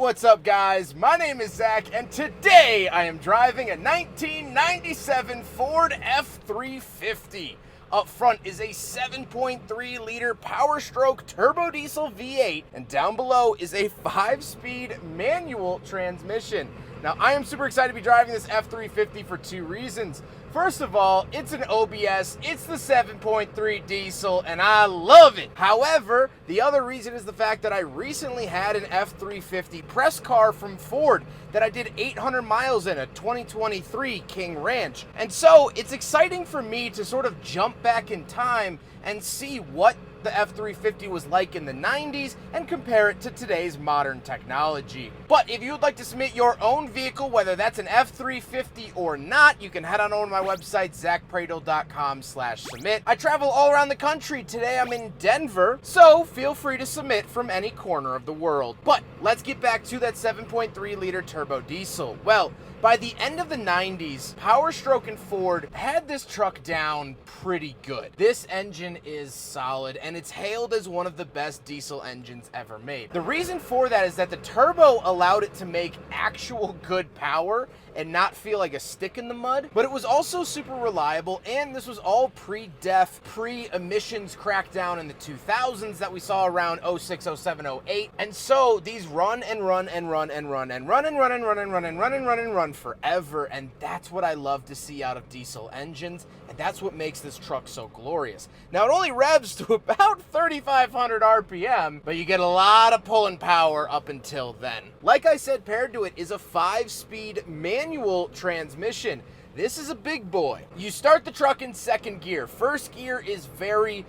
what's up guys? My name is Zach and today I am driving a 1997 Ford F-350. Up front is a 7.3 liter Power Stroke turbo diesel V8 and down below is a 5-speed manual transmission. Now I am super excited to be driving this F-350 for two reasons. First of all, it's an OBS, it's the 7.3 diesel, and I love it. However, the other reason is the fact that I recently had an F-350 press car from Ford that I did 800 miles in, a 2023 King Ranch. And so it's exciting for me to sort of jump back in time and see what the F-350 was like in the 90s and compare it to today's modern technology. But if you would like to submit your own vehicle, whether that's an F-350 or not, you can head on over to my website, zackpradel.com/submit. I travel all around the country. Today I'm in Denver, so feel free to submit from any corner of the world. But let's get back to that 7.3 liter turbo diesel. Well, by the end of the 90s, Power Stroke and Ford had this truck down pretty good. This engine is solid, and it's hailed as one of the best diesel engines ever made. The reason for that is that the turbo allowed it to make actual good power and not feel like a stick in the mud, but it was also super reliable, and this was all pre-DEF, pre-emissions crackdown in the 2000s that we saw around 06, 07, 08. And so these run and run and run and run and run and run and run and run and run and run and run forever, and that's what I love to see out of diesel engines, and that's what makes this truck so glorious. Now it only revs to about 3,500 RPM, but you get a lot of pulling power up until then. Like I said, paired to it is a 5-speed manual transmission. This is a big boy. You start the truck in second gear. First gear is very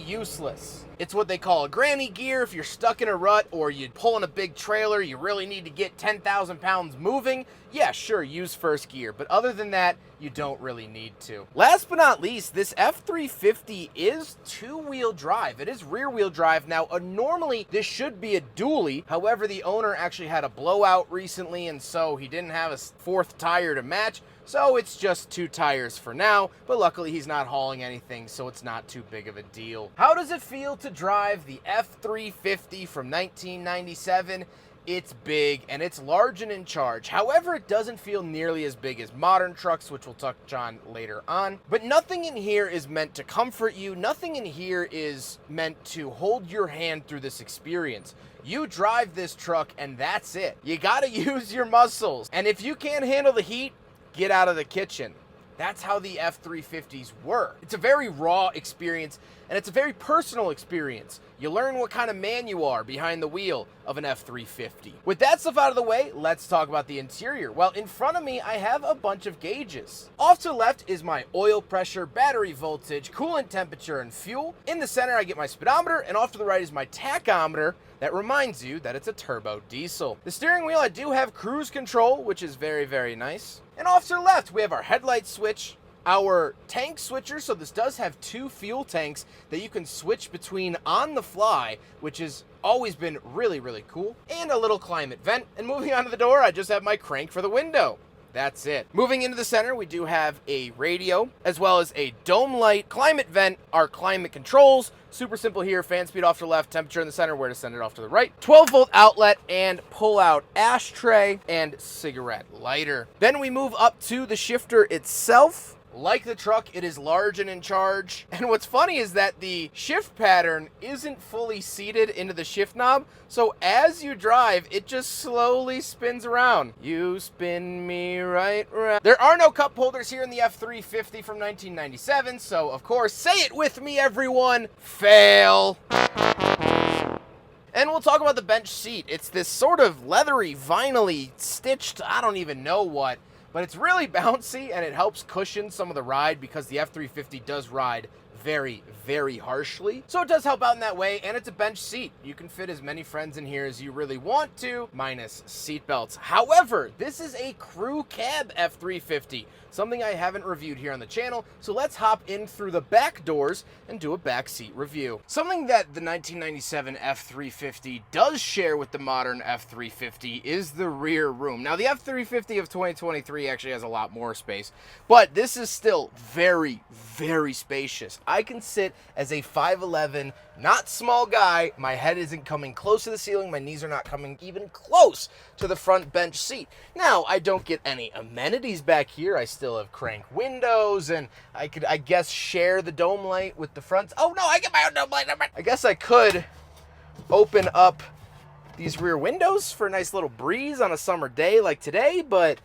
useless. It's what they call a granny gear. If you're stuck in a rut or you're pulling a big trailer, you really need to get 10,000 pounds moving, yeah, sure, use first gear. But other than that, you don't really need to. Last but not least, this F-350 is two-wheel drive. It is rear-wheel drive. Now, normally, this should be a dually. However, the owner actually had a blowout recently, and so he didn't have a fourth tire to match. So it's just 2 tires for now, but luckily he's not hauling anything, so it's not too big of a deal. How does it feel to drive the F-350 from 1997? It's big and it's large and in charge. However, it doesn't feel nearly as big as modern trucks, which we'll touch on later on. But nothing in here is meant to comfort you. Nothing in here is meant to hold your hand through this experience. You drive this truck and that's it. You gotta use your muscles. And if you can't handle the heat, get out of the kitchen. That's how the F-350s were. It's a very raw experience, and it's a very personal experience. You learn what kind of man you are behind the wheel of an F-350. With that stuff out of the way, let's talk about the interior. Well, in front of me, I have a bunch of gauges. Off to the left is my oil pressure, battery voltage, coolant temperature, and fuel. In the center, I get my speedometer, and off to the right is my tachometer that reminds you that it's a turbo diesel. The steering wheel, I do have cruise control, which is very nice. And off to the left, we have our headlight switch, our tank switcher, so this does have 2 fuel tanks that you can switch between on the fly, which has always been really cool, and a little climate vent. And moving on to the door, I just have my crank for the window. That's it. Moving into the center, we do have a radio, as well as a dome light, climate vent, our climate controls. Super simple here, fan speed off to the left, temperature in the center, where to send it off to the right. 12-volt outlet and pull-out ashtray and cigarette lighter. Then we move up to the shifter itself. Like the truck, it is large and in charge. And what's funny is that the shift pattern isn't fully seated into the shift knob. So as you drive, it just slowly spins around. You spin me right round. There are no cup holders here in the F-350 from 1997. So of course, say it with me, everyone, fail. And we'll talk about the bench seat. It's this sort of leathery, vinyl-y, stitched, I don't even know what. But it's really bouncy, and it helps cushion some of the ride because the F-350 does ride very harshly. So it does help out in that way, and it's a bench seat. You can fit as many friends in here as you really want to, minus seat belts. However, this is a crew cab F-350, something I haven't reviewed here on the channel, so let's hop in through the back doors and do a back seat review. Something that the 1997 F-350 does share with the modern F-350 is the rear room. Now, the F-350 of 2023 actually has a lot more space, but this is still very spacious. I can sit as a 5'11", not small guy. My head isn't coming close to the ceiling. My knees are not coming even close to the front bench seat. Now, I don't get any amenities back here. I still have crank windows, and I could, I guess, share the dome light with the front. Oh no, I get my own dome light. I guess I could open up these rear windows for a nice little breeze on a summer day like today, but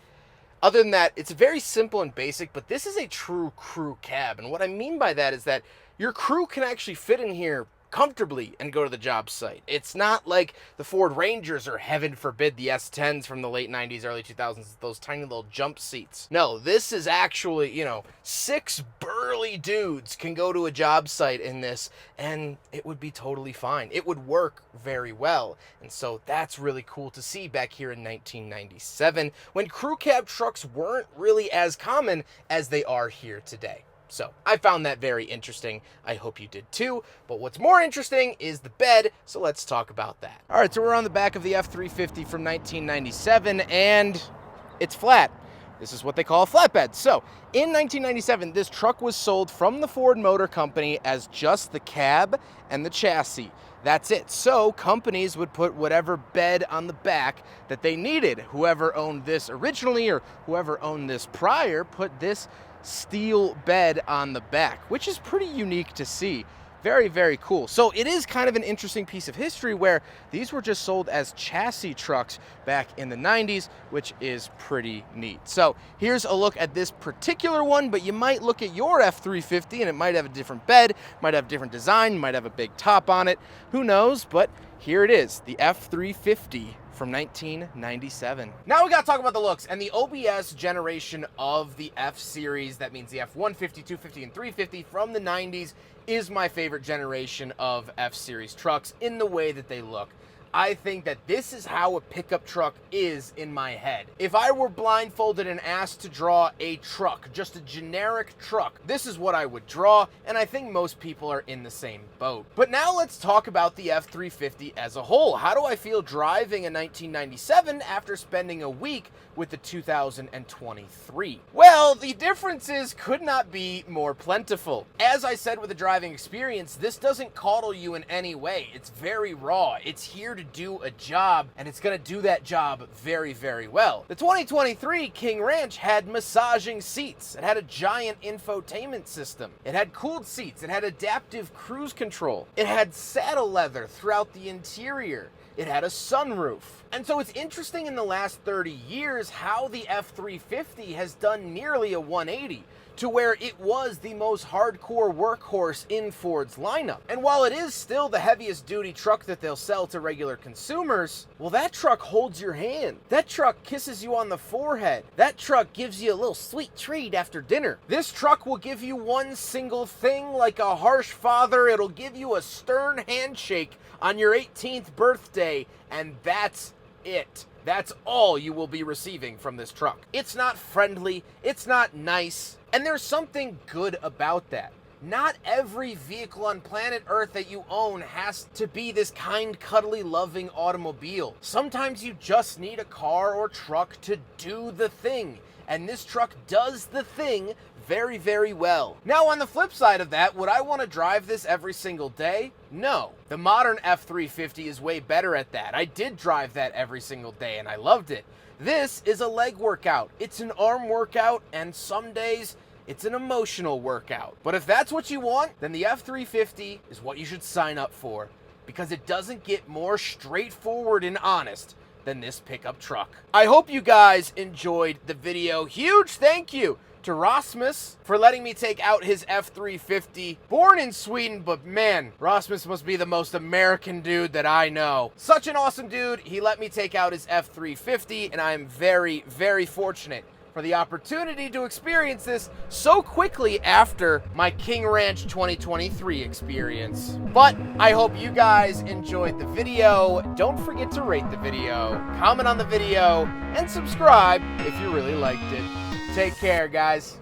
other than that, it's very simple and basic. But this is a true crew cab, and what I mean by that is that your crew can actually fit in here comfortably and go to the job site. It's not like the Ford Rangers or, heaven forbid, the S10s from the late 90s, early 2000s, those tiny little jump seats. No, this is actually, you know, 6 burly dudes can go to a job site in this, and it would be totally fine. It would work very well. And so that's really cool to see back here in 1997, when crew cab trucks weren't really as common as they are here today. So I found that very interesting. I hope you did too. But what's more interesting is the bed, so let's talk about that. All right, so we're on the back of the F-350 from 1997, and it's flat. This is what they call a flatbed. So in 1997, this truck was sold from the Ford Motor Company as just the cab and the chassis. That's it. So companies would put whatever bed on the back that they needed. Whoever owned this originally or whoever owned this prior put this steel bed on the back, which is pretty unique to see. Very, very cool. So it is kind of an interesting piece of history where these were just sold as chassis trucks back in the 90s, which is pretty neat. So here's a look at this particular one, but you might look at your F-350 and it might have a different bed, might have a different design, might have a big top on it. Who knows? But here it is, the F-350 from 1997. Now we gotta talk about the looks and the OBS generation of the F-Series. That means the F-150, 250, and 350 from the 90s is my favorite generation of F-Series trucks in the way that they look. I think that this is how a pickup truck is in my head. If I were blindfolded and asked to draw a truck, just a generic truck, this is what I would draw, and I think most people are in the same boat. But now let's talk about the F-350 as a whole. How do I feel driving a 1997 after spending a week with the 2023? Well, the differences could not be more plentiful. As I said with the driving experience, this doesn't coddle you in any way. It's very raw. It's here to do a job, and it's going to do that job very, very well. The 2023 King Ranch had massaging seats. It had a giant infotainment system. It had cooled seats. It had adaptive cruise control. It had saddle leather throughout the interior. It had a sunroof. And so it's interesting in the last 30 years how the F-350 has done nearly a 180 to where it was the most hardcore workhorse in Ford's lineup. And while it is still the heaviest duty truck that they'll sell to regular consumers, well, that truck holds your hand. That truck kisses you on the forehead. That truck gives you a little sweet treat after dinner. This truck will give you one single thing like a harsh father. It'll give you a stern handshake on your 18th birthday, and that's it. That's all you will be receiving from this truck. It's not friendly, it's not nice, and there's something good about that. Not every vehicle on planet Earth that you own has to be this kind, cuddly, loving automobile. Sometimes you just need a car or truck to do the thing, and this truck does the thing very, very well. Now, on the flip side of that, would I want to drive this every single day? No. The modern F-350 is way better at that. I did drive that every single day, and I loved it. This is a leg workout. It's an arm workout, and some days, it's an emotional workout. But if that's what you want, then the F-350 is what you should sign up for, because it doesn't get more straightforward and honest than this pickup truck. I hope you guys enjoyed the video. Huge thank you to Rasmus for letting me take out his F-350. Born in Sweden, but man, Rasmus must be the most American dude that I know. Such an awesome dude. He let me take out his F-350, and I am very, very fortunate for the opportunity to experience this so quickly after my King Ranch 2023 experience. But I hope you guys enjoyed the video. Don't forget to rate the video, comment on the video, and subscribe if you really liked it. Take care, guys.